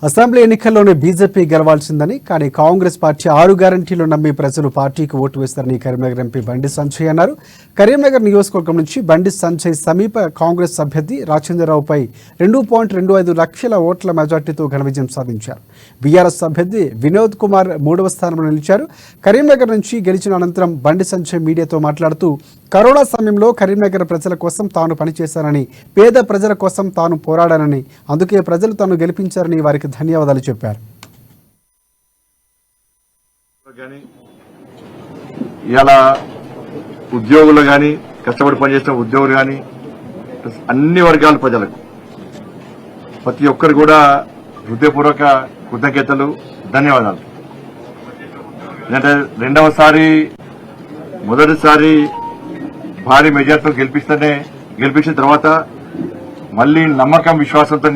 Assembly ఎన్నికల్లోనే BJP గెలవాల్సిందని, కానీ Congress party 6 గ్యారంటీలు నమ్మి ప్రజలు పార్టీకి ఓటు వేస్తారని కరీంనగర్ ఎంపీ బండి సంజయ్ అన్నారు. కరీంనగర్ నియోజకవర్గం నుంచి బండి సంజయ్ సమీప కాంగ్రెస్ అభ్యర్థి రాజేంద్రరావుపై 2.25 లక్షల ఓట్ల మెజార్టీతో ఘన విజయం సాధించారు. బీఆర్ఎస్ అభ్యర్థి వినోద్ కుమార్ 3వ స్థానంలో నిలిచారు. కరీంనగర్ నుంచి గెలిచిన అనంతరం బండి సంజయ్ మీడియాతో మాట్లాడుతూ కరోనా సమయంలో కరీంనగర్ ప్రజల కోసం తాను పనిచేశానని, పేద ప్రజల కోసం తాను పోరాడానని, అందుకే ప్రజలు తాను గెలిపించారని వారికి ధన్యవాదాలు చెప్పారు. ఇలా ఉద్యోగులు కానీ, కష్టపడి పనిచేసిన ఉద్యోగులు కానీ, అన్ని వర్గాల ప్రజలకు ప్రతి ఒక్కరు కూడా హృదయపూర్వక కృతజ్ఞతలు, ధన్యవాదాలు. ఎందుకంటే మొదటిసారి భారీ మెజార్టీతో గెలిపించిన తర్వాత మళ్లీ నమ్మకం, విశ్వాసంతో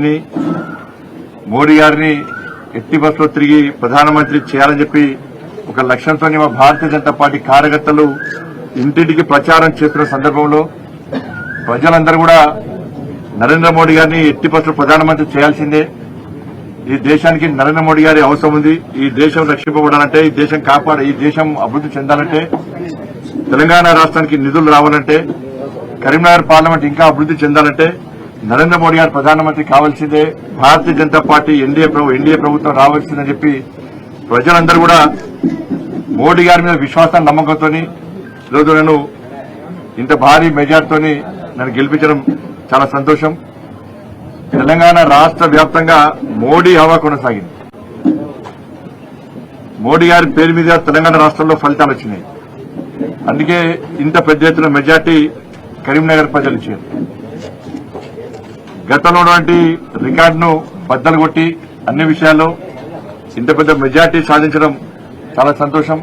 మోడీ గారిని ఎట్టి బస్సులో తిరిగి ప్రధానమంత్రి చేయాలని చెప్పి ఒక లక్ష్యంతో మా భారతీయ జనతా పార్టీ కార్యకర్తలు ఇంటింటికి ప్రచారం చేస్తున్న సందర్భంలో ప్రజలందరూ కూడా నరేంద్ర మోడీ గారిని ఎట్టి బస్సులో ప్రధానమంత్రి చేయాల్సిందే, ఈ దేశానికి నరేంద్ర మోడీ గారి అవసరం ఉంది, ఈ దేశం రక్షింపబడాలంటే, ఈ దేశం అభివృద్ధి చెందాలంటే, తెలంగాణ రాష్ట్రానికి నిధులు రావాలంటే, కరీంనగర్ పార్లమెంట్ ఇంకా అభివృద్ధి చెందాలంటే నరేంద్ర మోడీ గారు ప్రధానమంత్రి కావాల్సిందే, భారతీయ జనతా పార్టీ ఎన్డీఏ ప్రభుత్వం రావాల్సిందని చెప్పి ప్రజలందరూ కూడా మోడీ గారి మీద విశ్వాసాన్ని, నమ్మకంతో ఈరోజు నేను ఇంత భారీ మెజార్టీతో నన్ను గెలిపించడం చాలా సంతోషం. తెలంగాణ రాష్ట్ర వ్యాప్తంగా మోడీ హవా కొనసాగింది. మోడీ గారి పేరు మీద తెలంగాణ రాష్ట్రంలో ఫలితాలు వచ్చినాయి. అందుకే ఇంత పెద్ద ఎత్తున మెజార్టీ కరీంనగర్ ప్రజలు ఇచ్చారు. గతంలో ఉన్నటువంటి రికార్డును బద్దలు కొట్టి అన్ని విషయాల్లో ఇంత పెద్ద మెజార్టీ సాధించడం చాలా సంతోషం.